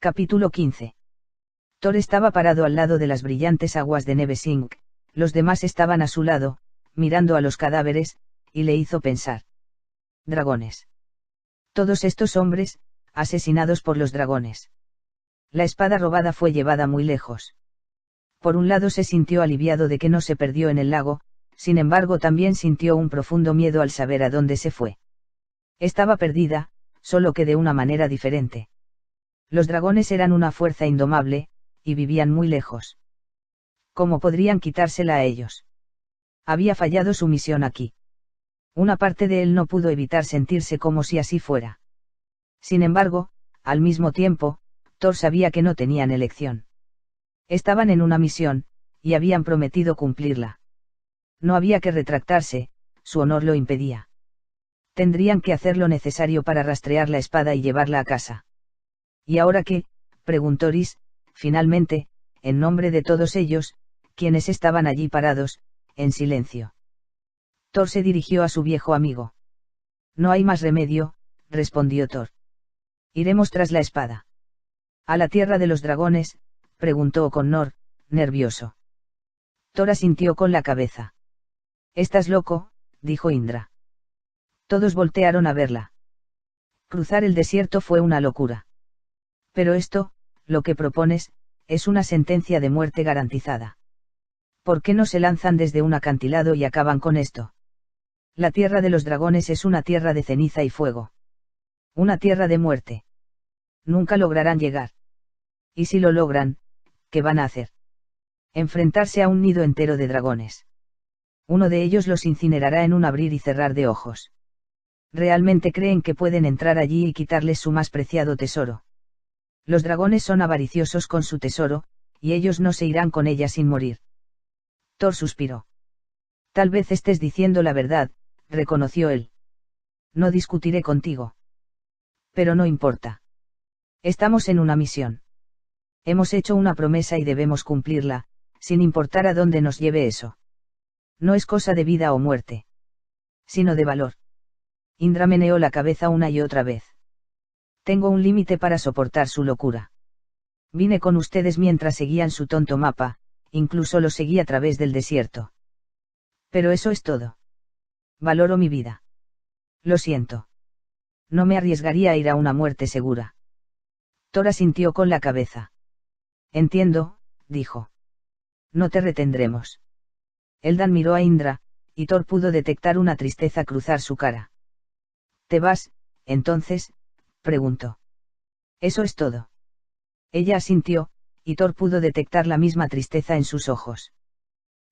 Capítulo 15. Thor estaba parado al lado de las brillantes aguas de Nevesink, los demás estaban a su lado, mirando a los cadáveres, y le hizo pensar. Dragones. Todos estos hombres, asesinados por los dragones. La espada robada fue llevada muy lejos. Por un lado se sintió aliviado de que no se perdió en el lago, sin embargo también sintió un profundo miedo al saber a dónde se fue. Estaba perdida, solo que de una manera diferente. Los dragones eran una fuerza indomable, y vivían muy lejos. ¿Cómo podrían quitársela a ellos? Había fallado su misión aquí. Una parte de él no pudo evitar sentirse como si así fuera. Sin embargo, al mismo tiempo, Thor sabía que no tenían elección. Estaban en una misión, y habían prometido cumplirla. No había que retractarse, su honor lo impedía. Tendrían que hacer lo necesario para rastrear la espada y llevarla a casa. ¿Y ahora qué?, preguntó Rhys, finalmente, en nombre de todos ellos, quienes estaban allí parados, en silencio. Thor se dirigió a su viejo amigo. No hay más remedio, respondió Thor. Iremos tras la espada. ¿A la tierra de los dragones?, preguntó Connor, nervioso. Thor asintió con la cabeza. «Estás loco», dijo Indra. Todos voltearon a verla. Cruzar el desierto fue una locura. Pero esto, lo que propones, es una sentencia de muerte garantizada. ¿Por qué no se lanzan desde un acantilado y acaban con esto? La tierra de los dragones es una tierra de ceniza y fuego. Una tierra de muerte. Nunca lograrán llegar. Y si lo logran, ¿qué van a hacer? Enfrentarse a un nido entero de dragones. Uno de ellos los incinerará en un abrir y cerrar de ojos. ¿Realmente creen que pueden entrar allí y quitarles su más preciado tesoro? Los dragones son avariciosos con su tesoro, y ellos no se irán con ella sin morir. Thor suspiró. Tal vez estés diciendo la verdad, reconoció él. No discutiré contigo. Pero no importa. Estamos en una misión. Hemos hecho una promesa y debemos cumplirla, sin importar a dónde nos lleve eso. No es cosa de vida o muerte. Sino de valor. Indra meneó la cabeza una y otra vez. Tengo un límite para soportar su locura. Vine con ustedes mientras seguían su tonto mapa, incluso lo seguí a través del desierto. Pero eso es todo. Valoro mi vida. Lo siento. No me arriesgaría a ir a una muerte segura. Thor asintió con la cabeza. Entiendo, dijo. No te retendremos. Eldan miró a Indra, y Thor pudo detectar una tristeza cruzar su cara. ¿Te vas, entonces?, preguntó. Eso es todo. Ella asintió, y Thor pudo detectar la misma tristeza en sus ojos.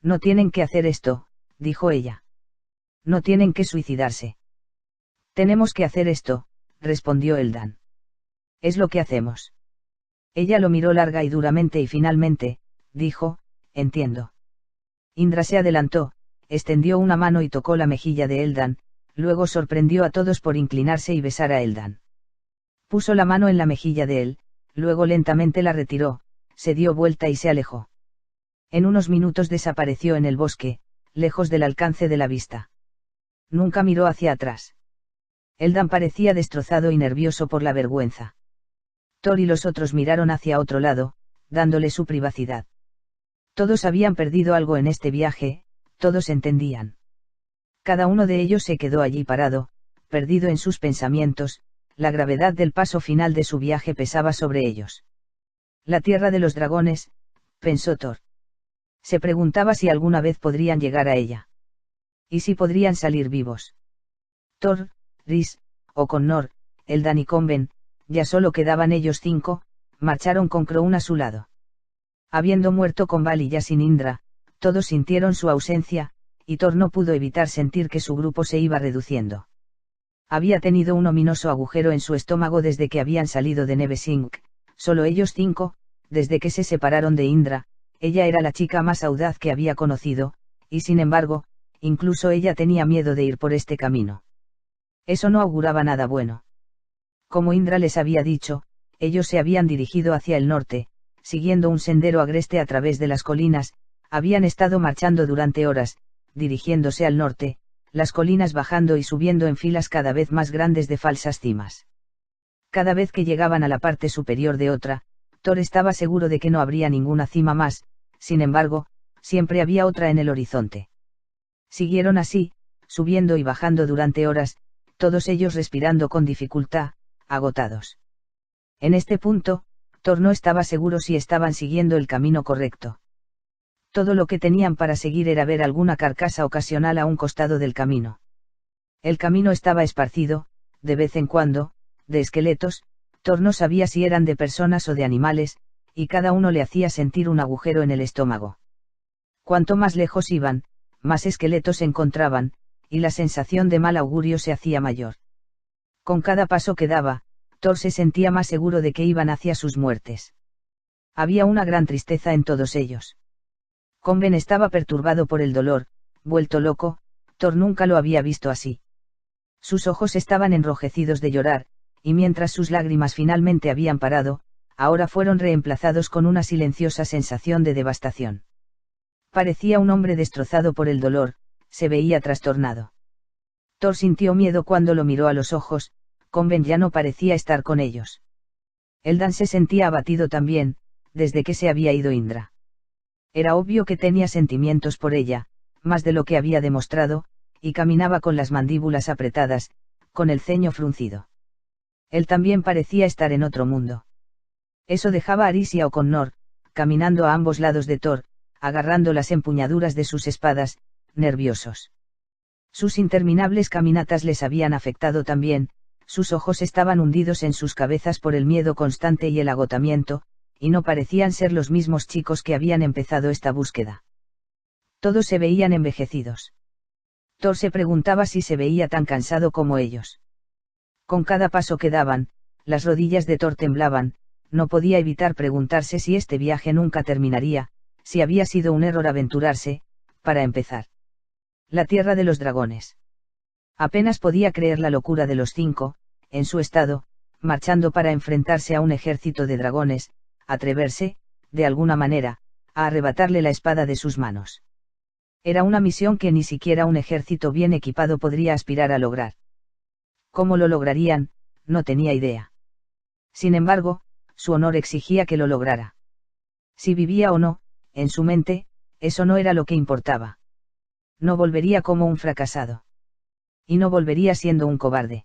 No tienen que hacer esto, dijo ella. No tienen que suicidarse. Tenemos que hacer esto, respondió Eldan. Es lo que hacemos. Ella lo miró larga y duramente y finalmente, dijo, entiendo. Indra se adelantó, extendió una mano y tocó la mejilla de Eldan, luego sorprendió a todos por inclinarse y besar a Eldan. Puso la mano en la mejilla de él, luego lentamente la retiró, se dio vuelta y se alejó. En unos minutos desapareció en el bosque, lejos del alcance de la vista. Nunca miró hacia atrás. Eldan parecía destrozado y nervioso por la vergüenza. Thor y los otros miraron hacia otro lado, dándole su privacidad. Todos habían perdido algo en este viaje, todos entendían. Cada uno de ellos se quedó allí parado, perdido en sus pensamientos, la gravedad del paso final de su viaje pesaba sobre ellos. La tierra de los dragones, pensó Thor. Se preguntaba si alguna vez podrían llegar a ella. Y si podrían salir vivos. Thor, Rhys, Connor, Eldan y Conven, ya solo quedaban ellos 5, marcharon con Crown a su lado. Habiendo muerto Conval y ya sin Indra, todos sintieron su ausencia, y Thor no pudo evitar sentir que su grupo se iba reduciendo. Había tenido un ominoso agujero en su estómago desde que habían salido de Nevesink, solo ellos 5, desde que se separaron de Indra, ella era la chica más audaz que había conocido, y sin embargo, incluso ella tenía miedo de ir por este camino. Eso no auguraba nada bueno. Como Indra les había dicho, ellos se habían dirigido hacia el norte, siguiendo un sendero agreste a través de las colinas, habían estado marchando durante horas, dirigiéndose al norte, las colinas bajando y subiendo en filas cada vez más grandes de falsas cimas. Cada vez que llegaban a la parte superior de otra, Thor estaba seguro de que no habría ninguna cima más, sin embargo, siempre había otra en el horizonte. Siguieron así, subiendo y bajando durante horas, todos ellos respirando con dificultad, agotados. En este punto, Thor no estaba seguro si estaban siguiendo el camino correcto. Todo lo que tenían para seguir era ver alguna carcasa ocasional a un costado del camino. El camino estaba esparcido, de vez en cuando, de esqueletos. Thor no sabía si eran de personas o de animales, y cada uno le hacía sentir un agujero en el estómago. Cuanto más lejos iban, más esqueletos encontraban, y la sensación de mal augurio se hacía mayor. Con cada paso que daba, Thor se sentía más seguro de que iban hacia sus muertes. Había una gran tristeza en todos ellos. Conven estaba perturbado por el dolor, vuelto loco. Thor nunca lo había visto así. Sus ojos estaban enrojecidos de llorar, y mientras sus lágrimas finalmente habían parado, ahora fueron reemplazados con una silenciosa sensación de devastación. Parecía un hombre destrozado por el dolor, se veía trastornado. Thor sintió miedo cuando lo miró a los ojos. Conven ya no parecía estar con ellos. Eldan se sentía abatido también, desde que se había ido Indra. Era obvio que tenía sentimientos por ella, más de lo que había demostrado, y caminaba con las mandíbulas apretadas, con el ceño fruncido. Él también parecía estar en otro mundo. Eso dejaba a Arisia o Connor, caminando a ambos lados de Thor, agarrando las empuñaduras de sus espadas, nerviosos. Sus interminables caminatas les habían afectado también, sus ojos estaban hundidos en sus cabezas por el miedo constante y el agotamiento, y no parecían ser los mismos chicos que habían empezado esta búsqueda. Todos se veían envejecidos. Thor se preguntaba si se veía tan cansado como ellos. Con cada paso que daban, las rodillas de Thor temblaban. No podía evitar preguntarse si este viaje nunca terminaría, si había sido un error aventurarse, para empezar. La tierra de los dragones. Apenas podía creer la locura de los 5, en su estado, marchando para enfrentarse a un ejército de dragones, atreverse, de alguna manera, a arrebatarle la espada de sus manos. Era una misión que ni siquiera un ejército bien equipado podría aspirar a lograr. ¿Cómo lo lograrían? No tenía idea. Sin embargo, su honor exigía que lo lograra. Si vivía o no, en su mente, eso no era lo que importaba. No volvería como un fracasado. Y no volvería siendo un cobarde.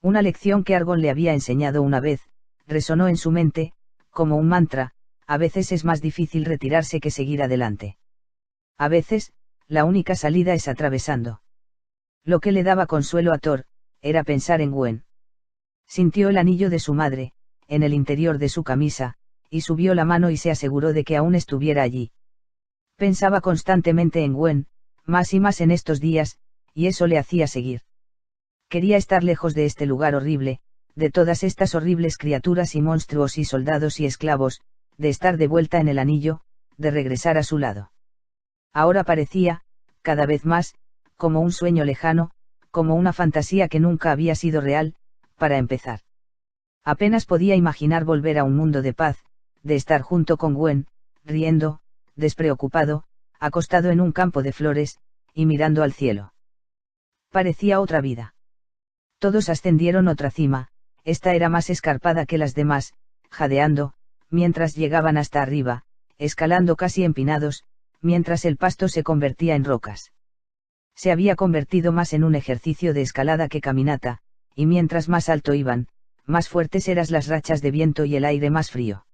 Una lección que Argon le había enseñado una vez, resonó en su mente, como un mantra: a veces es más difícil retirarse que seguir adelante. A veces, la única salida es atravesando. Lo que le daba consuelo a Thor, era pensar en Gwen. Sintió el anillo de su madre, en el interior de su camisa, y subió la mano y se aseguró de que aún estuviera allí. Pensaba constantemente en Gwen, más y más en estos días, y eso le hacía seguir. Quería estar lejos de este lugar horrible, de todas estas horribles criaturas y monstruos y soldados y esclavos, de estar de vuelta en el anillo, de regresar a su lado. Ahora parecía, cada vez más, como un sueño lejano, como una fantasía que nunca había sido real. Para empezar, apenas podía imaginar volver a un mundo de paz, de estar junto con Gwen, riendo, despreocupado, acostado en un campo de flores, y mirando al cielo. Parecía otra vida. Todos ascendieron otra cima, esta era más escarpada que las demás, jadeando, mientras llegaban hasta arriba, escalando casi empinados, mientras el pasto se convertía en rocas. Se había convertido más en un ejercicio de escalada que caminata, y mientras más alto iban, más fuertes eran las rachas de viento y el aire más frío.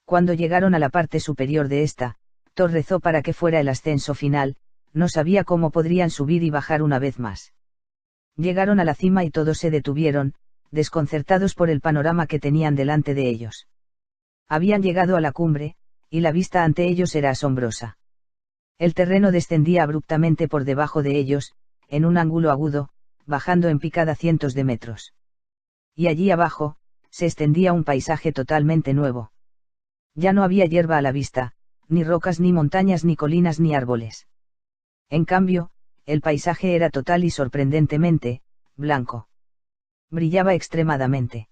Cuando llegaron a la parte superior de esta, Thor rezó para que fuera el ascenso final. No sabía cómo podrían subir y bajar una vez más. Llegaron a la cima y todos se detuvieron, desconcertados por el panorama que tenían delante de ellos. Habían llegado a la cumbre, y la vista ante ellos era asombrosa. El terreno descendía abruptamente por debajo de ellos, en un ángulo agudo, bajando en picada cientos de metros. Y allí abajo, se extendía un paisaje totalmente nuevo. Ya no había hierba a la vista, ni rocas ni montañas ni colinas ni árboles. En cambio, el paisaje era total y sorprendentemente blanco. Brillaba extremadamente.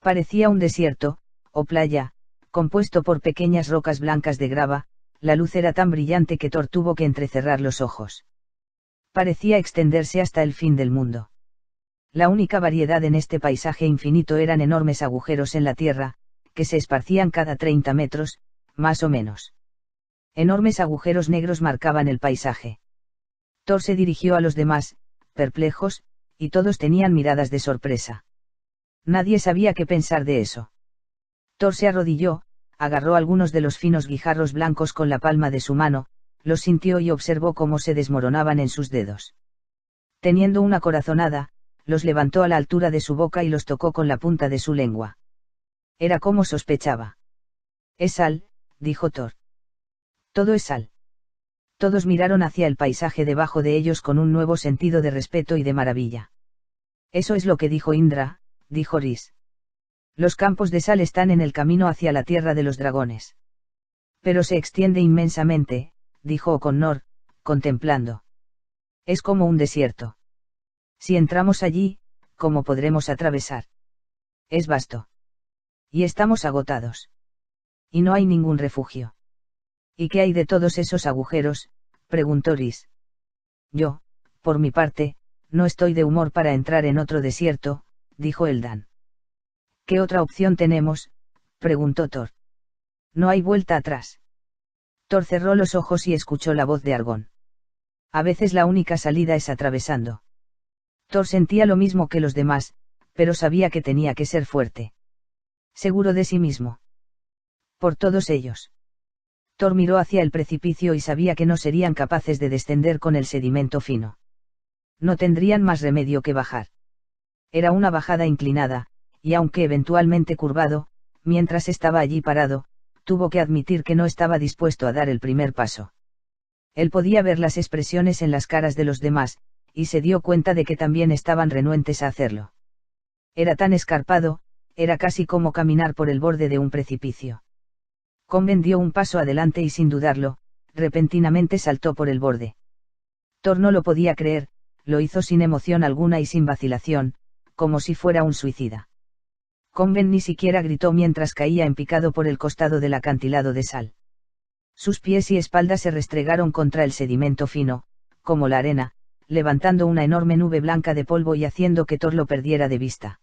Parecía un desierto, o playa, compuesto por pequeñas rocas blancas de grava. La luz era tan brillante que Thor tuvo que entrecerrar los ojos. Parecía extenderse hasta el fin del mundo. La única variedad en este paisaje infinito eran enormes agujeros en la tierra, que se esparcían cada 30 metros, más o menos. Enormes agujeros negros marcaban el paisaje. Thor se dirigió a los demás, perplejos, y todos tenían miradas de sorpresa. Nadie sabía qué pensar de eso. Thor se arrodilló, agarró algunos de los finos guijarros blancos con la palma de su mano, los sintió y observó cómo se desmoronaban en sus dedos. Teniendo una corazonada, los levantó a la altura de su boca y los tocó con la punta de su lengua. Era como sospechaba. Es sal, dijo Thor. Todo es sal. Todos miraron hacia el paisaje debajo de ellos con un nuevo sentido de respeto y de maravilla. Eso es lo que dijo Indra, dijo Rhys. Los campos de sal están en el camino hacia la tierra de los dragones. Pero se extiende inmensamente, dijo O'Connor, contemplando. Es como un desierto. Si entramos allí, ¿cómo podremos atravesar? Es vasto. Y estamos agotados. Y no hay ningún refugio. ¿Y qué hay de todos esos agujeros?, preguntó Rhys. Yo, por mi parte, no estoy de humor para entrar en otro desierto, dijo Eldan. ¿Qué otra opción tenemos?, preguntó Thor. No hay vuelta atrás. Thor cerró los ojos y escuchó la voz de Aragorn. A veces la única salida es atravesando. Thor sentía lo mismo que los demás, pero sabía que tenía que ser fuerte. Seguro de sí mismo. Por todos ellos. Thor miró hacia el precipicio y sabía que no serían capaces de descender con el sedimento fino. No tendrían más remedio que bajar. Era una bajada inclinada, y aunque eventualmente curvado, mientras estaba allí parado, tuvo que admitir que no estaba dispuesto a dar el primer paso. Él podía ver las expresiones en las caras de los demás, y se dio cuenta de que también estaban renuentes a hacerlo. Era tan escarpado, era casi como caminar por el borde de un precipicio. Conven dio un paso adelante y sin dudarlo, repentinamente saltó por el borde. Thor no lo podía creer, lo hizo sin emoción alguna y sin vacilación, como si fuera un suicida. Conven ni siquiera gritó mientras caía en picado por el costado del acantilado de sal. Sus pies y espalda se restregaron contra el sedimento fino, como la arena, levantando una enorme nube blanca de polvo y haciendo que Thor lo perdiera de vista.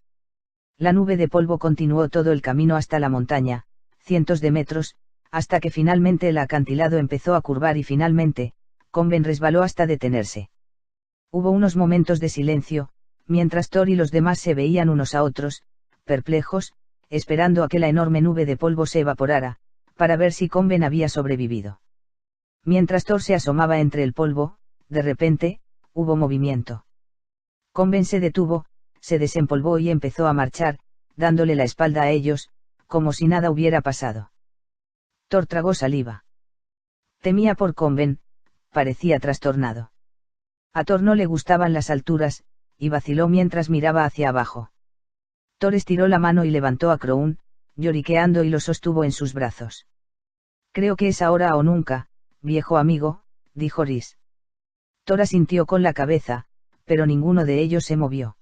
La nube de polvo continuó todo el camino hasta la montaña, cientos de metros, hasta que finalmente el acantilado empezó a curvar y finalmente, Conven resbaló hasta detenerse. Hubo unos momentos de silencio, mientras Thor y los demás se veían unos a otros, perplejos, esperando a que la enorme nube de polvo se evaporara, para ver si Conven había sobrevivido. Mientras Thor se asomaba entre el polvo, de repente, hubo movimiento. Conven se detuvo, se desempolvó y empezó a marchar, dándole la espalda a ellos, como si nada hubiera pasado. Thor tragó saliva. Temía por Conven, parecía trastornado. A Thor no le gustaban las alturas, y vaciló mientras miraba hacia abajo. Thor estiró la mano y levantó a Crown, lloriqueando y lo sostuvo en sus brazos. Creo que es ahora o nunca, viejo amigo, dijo Rhys. Thor asintió con la cabeza, pero ninguno de ellos se movió.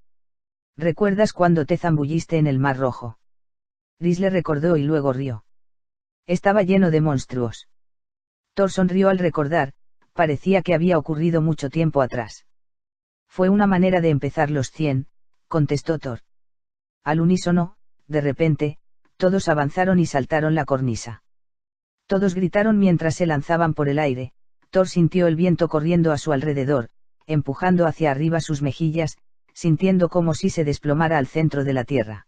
¿Recuerdas cuando te zambulliste en el Mar Rojo? Rhys le recordó y luego rió. Estaba lleno de monstruos. Thor sonrió al recordar, parecía que había ocurrido mucho tiempo atrás. Fue una manera de empezar los 100, contestó Thor. Al unísono, de repente, todos avanzaron y saltaron la cornisa. Todos gritaron mientras se lanzaban por el aire. Thor sintió el viento corriendo a su alrededor, empujando hacia arriba sus mejillas, sintiendo como si se desplomara al centro de la tierra.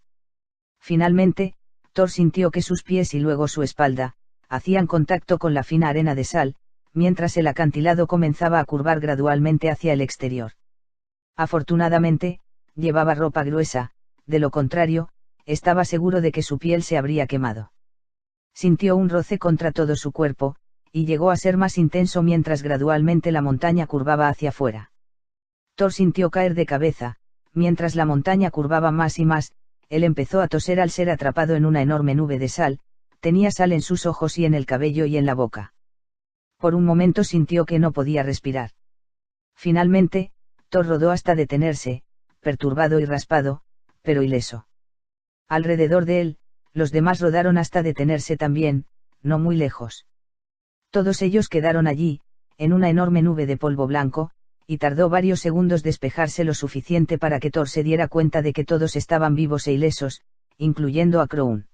Finalmente, Thor sintió que sus pies y luego su espalda, hacían contacto con la fina arena de sal, mientras el acantilado comenzaba a curvar gradualmente hacia el exterior. Afortunadamente, llevaba ropa gruesa, de lo contrario, estaba seguro de que su piel se habría quemado. Sintió un roce contra todo su cuerpo, y llegó a ser más intenso mientras gradualmente la montaña curvaba hacia afuera. Thor sintió caer de cabeza, mientras la montaña curvaba más y más, él empezó a toser al ser atrapado en una enorme nube de sal, tenía sal en sus ojos y en el cabello y en la boca. Por un momento sintió que no podía respirar. Finalmente, Thor rodó hasta detenerse, perturbado y raspado, pero ileso. Alrededor de él, los demás rodaron hasta detenerse también, no muy lejos. Todos ellos quedaron allí, en una enorme nube de polvo blanco, y tardó varios segundos despejarse lo suficiente para que Thor se diera cuenta de que todos estaban vivos e ilesos, incluyendo a Crown.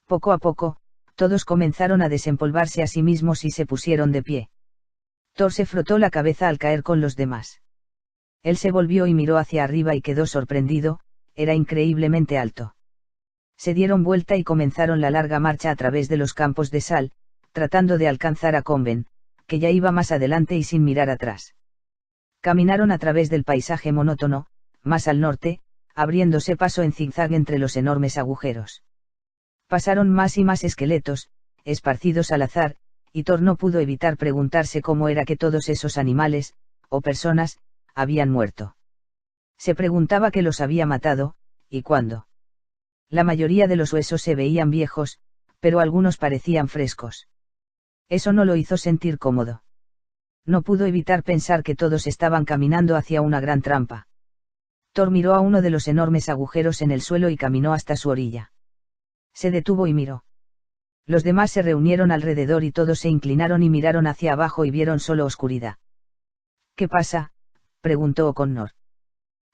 Poco a poco, todos comenzaron a desempolvarse a sí mismos y se pusieron de pie. Thor se frotó la cabeza al caer con los demás. Él se volvió y miró hacia arriba y quedó sorprendido, era increíblemente alto. Se dieron vuelta y comenzaron la larga marcha a través de los campos de sal, tratando de alcanzar a Conven, que ya iba más adelante y sin mirar atrás. Caminaron a través del paisaje monótono, más al norte, abriéndose paso en zigzag entre los enormes agujeros. Pasaron más y más esqueletos, esparcidos al azar, y Thor no pudo evitar preguntarse cómo era que todos esos animales, o personas, habían muerto. Se preguntaba qué los había matado, y cuándo. La mayoría de los huesos se veían viejos, pero algunos parecían frescos. Eso no lo hizo sentir cómodo. No pudo evitar pensar que todos estaban caminando hacia una gran trampa. Thor miró a uno de los enormes agujeros en el suelo y caminó hasta su orilla. Se detuvo y miró. Los demás se reunieron alrededor y todos se inclinaron y miraron hacia abajo y vieron solo oscuridad. ¿Qué pasa?, preguntó O'Connor.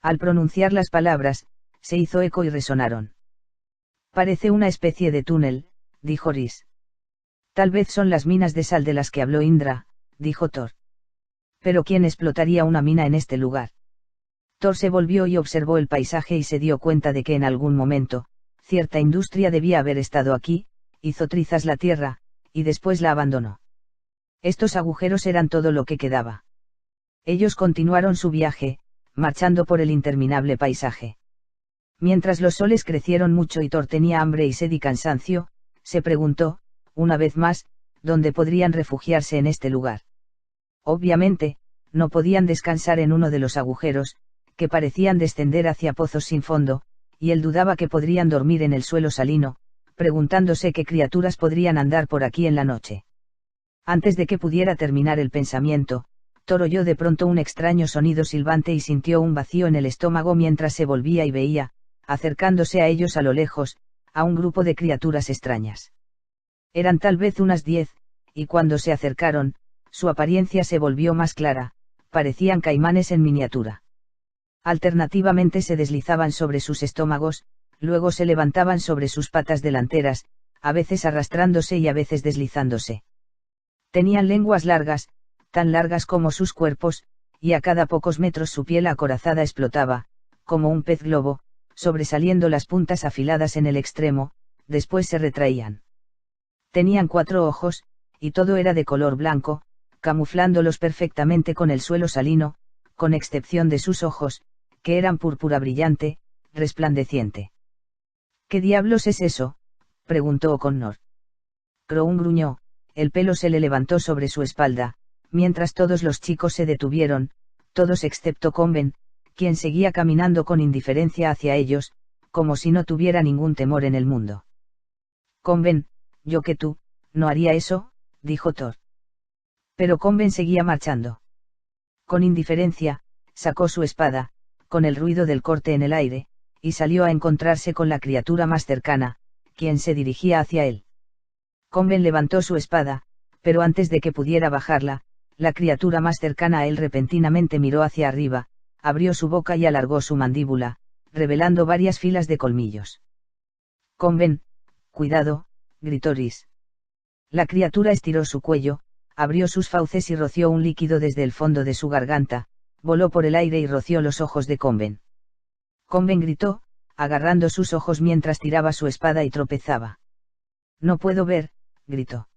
Al pronunciar las palabras, se hizo eco y resonaron. Parece una especie de túnel, dijo Rhys. Tal vez son las minas de sal de las que habló Indra, dijo Thor. Pero ¿quién explotaría una mina en este lugar? Thor se volvió y observó el paisaje y se dio cuenta de que en algún momento, cierta industria debía haber estado aquí, hizo trizas la tierra, y después la abandonó. Estos agujeros eran todo lo que quedaba. Ellos continuaron su viaje, marchando por el interminable paisaje. Mientras los soles crecieron mucho y Thor tenía hambre y sed y cansancio, se preguntó, una vez más, dónde podrían refugiarse en este lugar. Obviamente, no podían descansar en uno de los agujeros, que parecían descender hacia pozos sin fondo, y él dudaba que podrían dormir en el suelo salino, preguntándose qué criaturas podrían andar por aquí en la noche. Antes de que pudiera terminar el pensamiento, Thor oyó de pronto un extraño sonido silbante y sintió un vacío en el estómago mientras se volvía y veía, acercándose a ellos a lo lejos, a un grupo de criaturas extrañas. Eran tal vez unas 10, y cuando se acercaron, su apariencia se volvió más clara, parecían caimanes en miniatura. Alternativamente se deslizaban sobre sus estómagos, luego se levantaban sobre sus patas delanteras, a veces arrastrándose y a veces deslizándose. Tenían lenguas largas, tan largas como sus cuerpos, y a cada pocos metros su piel acorazada explotaba, como un pez globo, sobresaliendo las puntas afiladas en el extremo, después se retraían. Tenían 4 ojos, y todo era de color blanco, camuflándolos perfectamente con el suelo salino, con excepción de sus ojos, que eran púrpura brillante, resplandeciente. ¿Qué diablos es eso?, preguntó O'Connor. Crown gruñó, el pelo se le levantó sobre su espalda, mientras todos los chicos se detuvieron, todos excepto Conven, quien seguía caminando con indiferencia hacia ellos, como si no tuviera ningún temor en el mundo. Conven, yo que tú, no haría eso, dijo Thor. Pero Conven seguía marchando. Con indiferencia, sacó su espada, con el ruido del corte en el aire, y salió a encontrarse con la criatura más cercana, quien se dirigía hacia él. Conven levantó su espada, pero antes de que pudiera bajarla, la criatura más cercana a él repentinamente miró hacia arriba, abrió su boca y alargó su mandíbula, revelando varias filas de colmillos. Conven, cuidado, gritó Rhys. La criatura estiró su cuello, abrió sus fauces y roció un líquido desde el fondo de su garganta, voló por el aire y roció los ojos de Conven. Conven gritó, agarrando sus ojos mientras tiraba su espada y tropezaba. No puedo ver, gritó.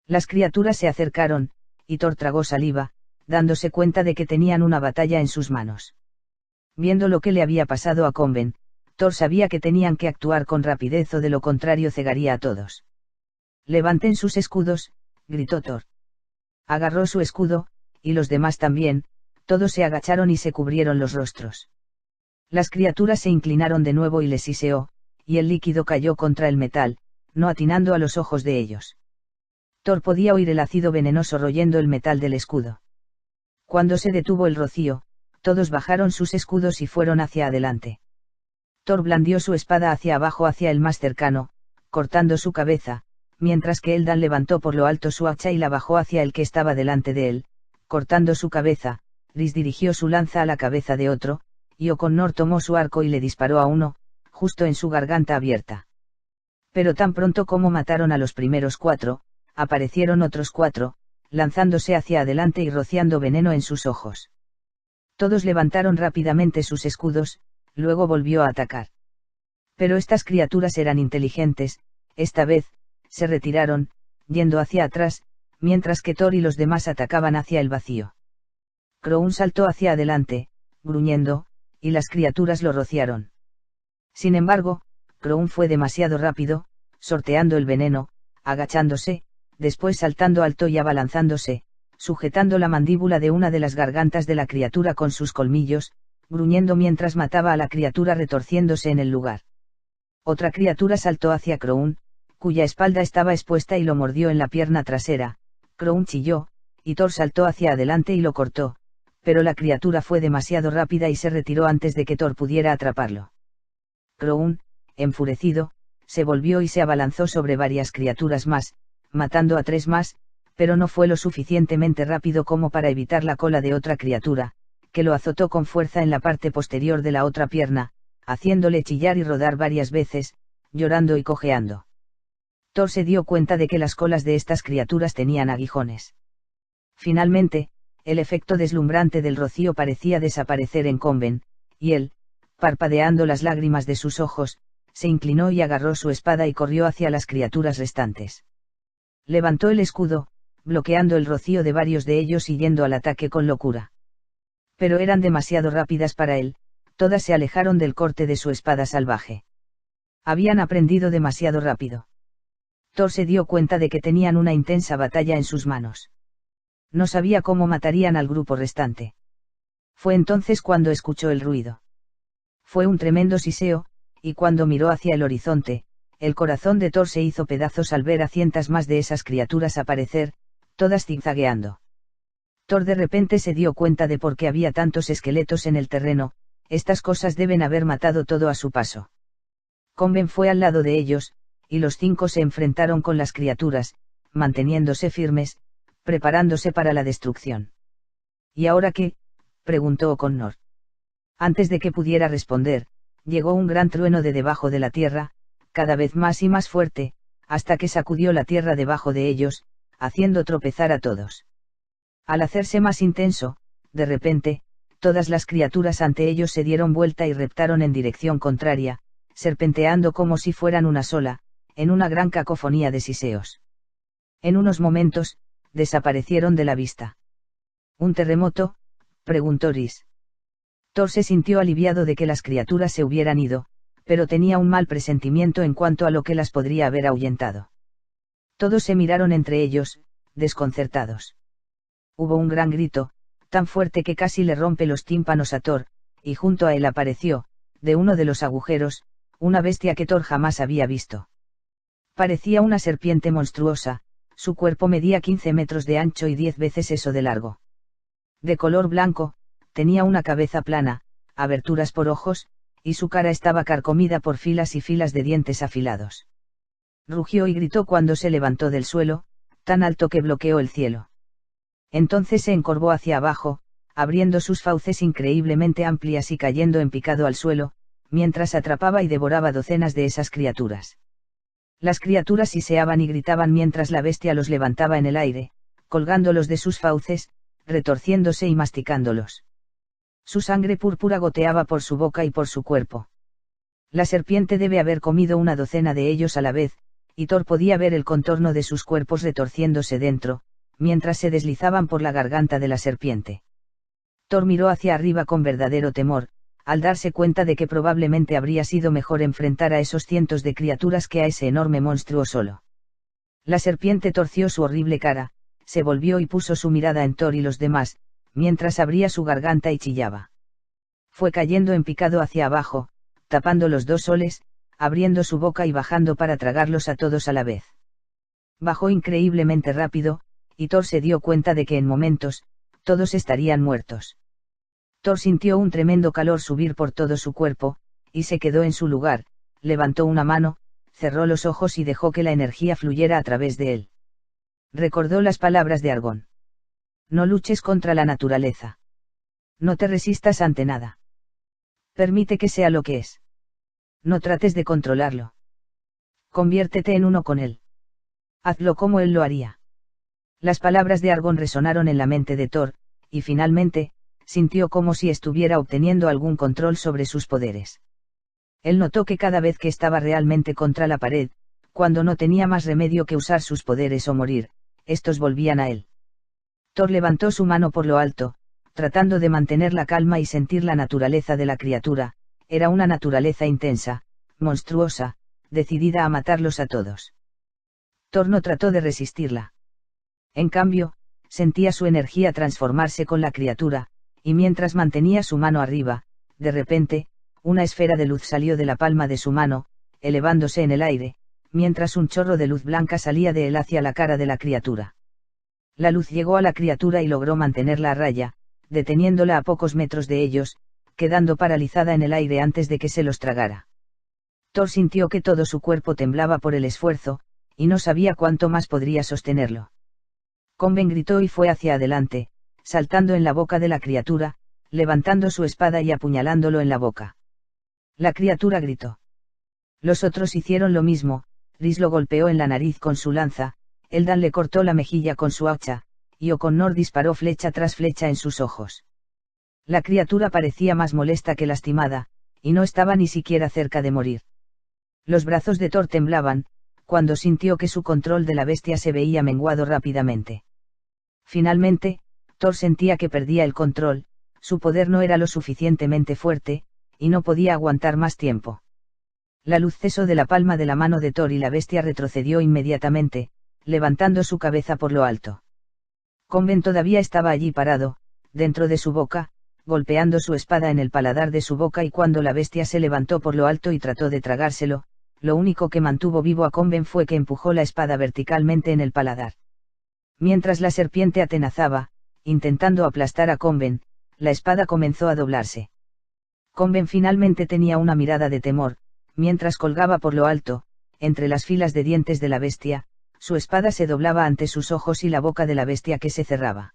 Las criaturas se acercaron, y Thor tragó saliva, dándose cuenta de que tenían una batalla en sus manos. Viendo lo que le había pasado a Conven, Thor sabía que tenían que actuar con rapidez o de lo contrario cegaría a todos. Levanten sus escudos, gritó Thor. Agarró su escudo, y los demás también, todos se agacharon y se cubrieron los rostros. Las criaturas se inclinaron de nuevo y les siseó, y el líquido cayó contra el metal, no atinando a los ojos de ellos. Thor podía oír el ácido venenoso royendo el metal del escudo. Cuando se detuvo el rocío, todos bajaron sus escudos y fueron hacia adelante. Thor blandió su espada hacia abajo hacia el más cercano, cortando su cabeza, mientras que Eldan levantó por lo alto su hacha y la bajó hacia el que estaba delante de él, cortando su cabeza, Rhys dirigió su lanza a la cabeza de otro, y O'Connor tomó su arco y le disparó a uno, justo en su garganta abierta. Pero tan pronto como mataron a los primeros 4, aparecieron otros 4, lanzándose hacia adelante y rociando veneno en sus ojos. Todos levantaron rápidamente sus escudos, luego volvió a atacar. Pero estas criaturas eran inteligentes, esta vez, se retiraron, yendo hacia atrás, mientras que Thor y los demás atacaban hacia el vacío. Crown saltó hacia adelante, gruñendo, y las criaturas lo rociaron. Sin embargo, Crown fue demasiado rápido, sorteando el veneno, agachándose, después saltando alto y abalanzándose, sujetando la mandíbula de una de las gargantas de la criatura con sus colmillos, gruñendo mientras mataba a la criatura retorciéndose en el lugar. Otra criatura saltó hacia Crown, cuya espalda estaba expuesta y lo mordió en la pierna trasera. Crown chilló, y Thor saltó hacia adelante y lo cortó, pero la criatura fue demasiado rápida y se retiró antes de que Thor pudiera atraparlo. Crown, enfurecido, se volvió y se abalanzó sobre varias criaturas más, matando a 3 más, pero no fue lo suficientemente rápido como para evitar la cola de otra criatura, que lo azotó con fuerza en la parte posterior de la otra pierna, haciéndole chillar y rodar varias veces, llorando y cojeando. Thor se dio cuenta de que las colas de estas criaturas tenían aguijones. Finalmente, el efecto deslumbrante del rocío parecía desaparecer en Conven, y él, parpadeando las lágrimas de sus ojos, se inclinó y agarró su espada y corrió hacia las criaturas restantes. Levantó el escudo, bloqueando el rocío de varios de ellos y yendo al ataque con locura. Pero eran demasiado rápidas para él, todas se alejaron del corte de su espada salvaje. Habían aprendido demasiado rápido. Thor se dio cuenta de que tenían una intensa batalla en sus manos. No sabía cómo matarían al grupo restante. Fue entonces cuando escuchó el ruido. Fue un tremendo siseo, y cuando miró hacia el horizonte, el corazón de Thor se hizo pedazos al ver a cientos más de esas criaturas aparecer, todas zigzagueando. Thor de repente se dio cuenta de por qué había tantos esqueletos en el terreno. Estas cosas deben haber matado todo a su paso. Conven fue al lado de ellos, y los 5 se enfrentaron con las criaturas, manteniéndose firmes, preparándose para la destrucción. ¿Y ahora qué?, preguntó O'Connor. Antes de que pudiera responder, llegó un gran trueno de debajo de la tierra, cada vez más y más fuerte, hasta que sacudió la tierra debajo de ellos, haciendo tropezar a todos. Al hacerse más intenso, de repente, todas las criaturas ante ellos se dieron vuelta y reptaron en dirección contraria, serpenteando como si fueran una sola, en una gran cacofonía de siseos. En unos momentos, desaparecieron de la vista. ¿Un terremoto?, preguntó Rhys. Thor se sintió aliviado de que las criaturas se hubieran ido, pero tenía un mal presentimiento en cuanto a lo que las podría haber ahuyentado. Todos se miraron entre ellos, desconcertados. Hubo un gran grito, tan fuerte que casi le rompe los tímpanos a Thor, y junto a él apareció, de uno de los agujeros, una bestia que Thor jamás había visto. Parecía una serpiente monstruosa, su cuerpo medía 15 metros de ancho y 10 veces eso de largo. De color blanco, tenía una cabeza plana, aberturas por ojos, y su cara estaba carcomida por filas y filas de dientes afilados. Rugió y gritó cuando se levantó del suelo, tan alto que bloqueó el cielo. Entonces se encorvó hacia abajo, abriendo sus fauces increíblemente amplias y cayendo en picado al suelo, mientras atrapaba y devoraba docenas de esas criaturas. Las criaturas siseaban y gritaban mientras la bestia los levantaba en el aire, colgándolos de sus fauces, retorciéndose y masticándolos. Su sangre púrpura goteaba por su boca y por su cuerpo. La serpiente debe haber comido una docena de ellos a la vez, y Thor podía ver el contorno de sus cuerpos retorciéndose dentro, mientras se deslizaban por la garganta de la serpiente. Thor miró hacia arriba con verdadero temor, al darse cuenta de que probablemente habría sido mejor enfrentar a esos cientos de criaturas que a ese enorme monstruo solo. La serpiente torció su horrible cara, se volvió y puso su mirada en Thor y los demás, mientras abría su garganta y chillaba. Fue cayendo en picado hacia abajo, tapando los 2 soles, abriendo su boca y bajando para tragarlos a todos a la vez. Bajó increíblemente rápido, y Thor se dio cuenta de que en momentos, todos estarían muertos. Thor sintió un tremendo calor subir por todo su cuerpo, y se quedó en su lugar, levantó una mano, cerró los ojos y dejó que la energía fluyera a través de él. Recordó las palabras de Aragorn. No luches contra la naturaleza. No te resistas ante nada. Permite que sea lo que es. No trates de controlarlo. Conviértete en uno con él. Hazlo como él lo haría. Las palabras de Aragorn resonaron en la mente de Thor, y finalmente, sintió como si estuviera obteniendo algún control sobre sus poderes. Él notó que cada vez que estaba realmente contra la pared, cuando no tenía más remedio que usar sus poderes o morir, estos volvían a él. Thor levantó su mano por lo alto, tratando de mantener la calma y sentir la naturaleza de la criatura. Era una naturaleza intensa, monstruosa, decidida a matarlos a todos. Thor no trató de resistirla. En cambio, sentía su energía transformarse con la criatura, y mientras mantenía su mano arriba, de repente, una esfera de luz salió de la palma de su mano, elevándose en el aire, mientras un chorro de luz blanca salía de él hacia la cara de la criatura. La luz llegó a la criatura y logró mantenerla a raya, deteniéndola a pocos metros de ellos, quedando paralizada en el aire antes de que se los tragara. Thor sintió que todo su cuerpo temblaba por el esfuerzo, y no sabía cuánto más podría sostenerlo. Combin gritó y fue hacia adelante, saltando en la boca de la criatura, levantando su espada y apuñalándolo en la boca. La criatura gritó. Los otros hicieron lo mismo. Rhys lo golpeó en la nariz con su lanza, Eldan le cortó la mejilla con su hacha, y Oconor disparó flecha tras flecha en sus ojos. La criatura parecía más molesta que lastimada, y no estaba ni siquiera cerca de morir. Los brazos de Thor temblaban, cuando sintió que su control de la bestia se veía menguado rápidamente. Finalmente, Thor sentía que perdía el control, su poder no era lo suficientemente fuerte, y no podía aguantar más tiempo. La luz cesó de la palma de la mano de Thor y la bestia retrocedió inmediatamente, levantando su cabeza por lo alto. Combin todavía estaba allí parado, dentro de su boca, golpeando su espada en el paladar de su boca, y cuando la bestia se levantó por lo alto y trató de tragárselo, lo único que mantuvo vivo a Combin fue que empujó la espada verticalmente en el paladar. Mientras la serpiente atenazaba, intentando aplastar a Combin, la espada comenzó a doblarse. Combin finalmente tenía una mirada de temor, mientras colgaba por lo alto, entre las filas de dientes de la bestia, su espada se doblaba ante sus ojos y la boca de la bestia que se cerraba.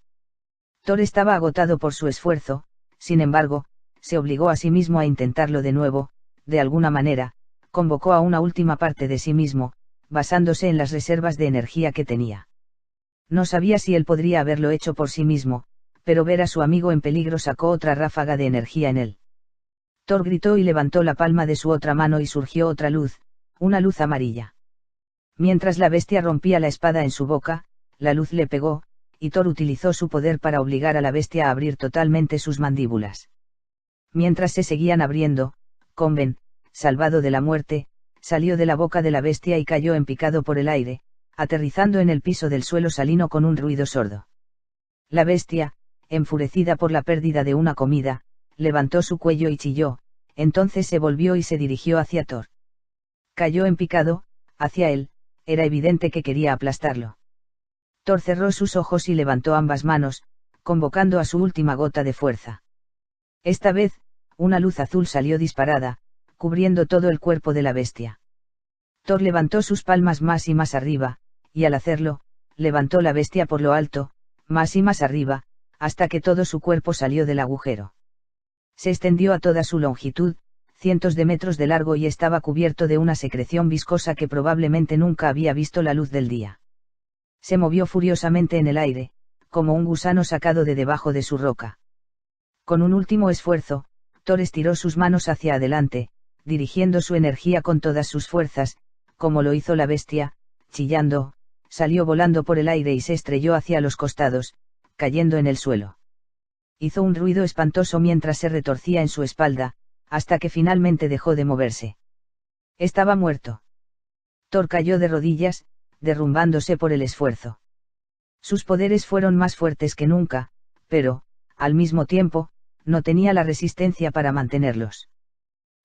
Thor estaba agotado por su esfuerzo, sin embargo, se obligó a sí mismo a intentarlo de nuevo, de alguna manera, convocó a una última parte de sí mismo, basándose en las reservas de energía que tenía. No sabía si él podría haberlo hecho por sí mismo, pero ver a su amigo en peligro sacó otra ráfaga de energía en él. Thor gritó y levantó la palma de su otra mano y surgió otra luz, una luz amarilla. Mientras la bestia rompía la espada en su boca, la luz le pegó, y Thor utilizó su poder para obligar a la bestia a abrir totalmente sus mandíbulas. Mientras se seguían abriendo, Combin, salvado de la muerte, salió de la boca de la bestia y cayó en picado por el aire, aterrizando en el piso del suelo salino con un ruido sordo. La bestia, enfurecida por la pérdida de una comida, levantó su cuello y chilló, entonces se volvió y se dirigió hacia Thor. Cayó en picado, hacia él, era evidente que quería aplastarlo. Thor cerró sus ojos y levantó ambas manos, convocando a su última gota de fuerza. Esta vez, una luz azul salió disparada, cubriendo todo el cuerpo de la bestia. Thor levantó sus palmas más y más arriba, y al hacerlo, levantó la bestia por lo alto, más y más arriba, hasta que todo su cuerpo salió del agujero. Se extendió a toda su longitud, cientos de metros de largo, y estaba cubierto de una secreción viscosa que probablemente nunca había visto la luz del día. Se movió furiosamente en el aire, como un gusano sacado de debajo de su roca. Con un último esfuerzo, Thor estiró sus manos hacia adelante, dirigiendo su energía con todas sus fuerzas, como lo hizo la bestia, chillando, salió volando por el aire y se estrelló hacia los costados, cayendo en el suelo. Hizo un ruido espantoso mientras se retorcía en su espalda, hasta que finalmente dejó de moverse. Estaba muerto. Thor cayó de rodillas, derrumbándose por el esfuerzo. Sus poderes fueron más fuertes que nunca, pero, al mismo tiempo, no tenía la resistencia para mantenerlos.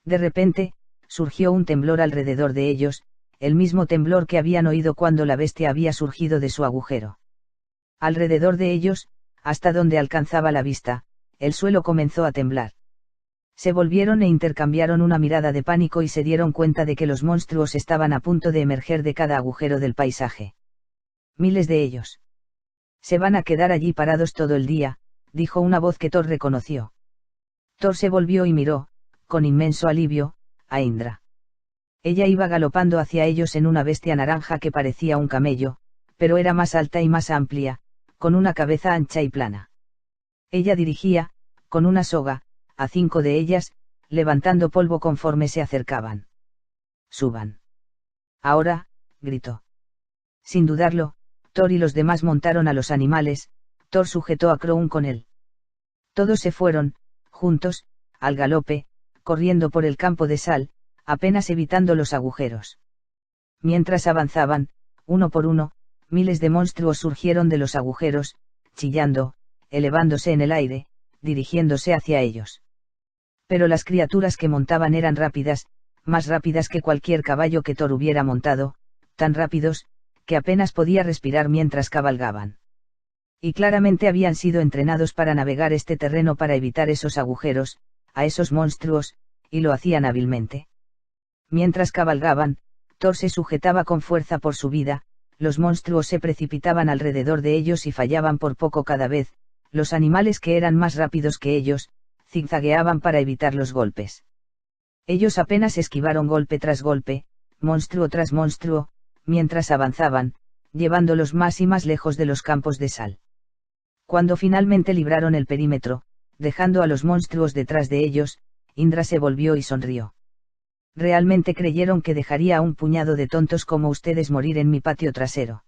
De repente, surgió un temblor alrededor de ellos, el mismo temblor que habían oído cuando la bestia había surgido de su agujero. Alrededor de ellos, hasta donde alcanzaba la vista, el suelo comenzó a temblar. Se volvieron e intercambiaron una mirada de pánico y se dieron cuenta de que los monstruos estaban a punto de emerger de cada agujero del paisaje. Miles de ellos. Se van a quedar allí parados todo el día, dijo una voz que Thor reconoció. Thor se volvió y miró, con inmenso alivio, a Indra. Ella iba galopando hacia ellos en una bestia naranja que parecía un camello, pero era más alta y más amplia, con una cabeza ancha y plana. Ella dirigía, con una soga, a 5 de ellas, levantando polvo conforme se acercaban. «Suban. Ahora», gritó. Sin dudarlo, Thor y los demás montaron a los animales. Thor sujetó a Crown con él. Todos se fueron, juntos, al galope, corriendo por el campo de sal, apenas evitando los agujeros. Mientras avanzaban, uno por uno, miles de monstruos surgieron de los agujeros, chillando, elevándose en el aire, dirigiéndose hacia ellos. Pero las criaturas que montaban eran rápidas, más rápidas que cualquier caballo que Thor hubiera montado, tan rápidos, que apenas podía respirar mientras cabalgaban. Y claramente habían sido entrenados para navegar este terreno para evitar esos agujeros, a esos monstruos, y lo hacían hábilmente. Mientras cabalgaban, Thor se sujetaba con fuerza por su vida, los monstruos se precipitaban alrededor de ellos y fallaban por poco cada vez, los animales que eran más rápidos que ellos, zigzagueaban para evitar los golpes. Ellos apenas esquivaron golpe tras golpe, monstruo tras monstruo, mientras avanzaban, llevándolos más y más lejos de los campos de sal. Cuando finalmente libraron el perímetro, dejando a los monstruos detrás de ellos, Indra se volvió y sonrió. ¿Realmente creyeron que dejaría a un puñado de tontos como ustedes morir en mi patio trasero?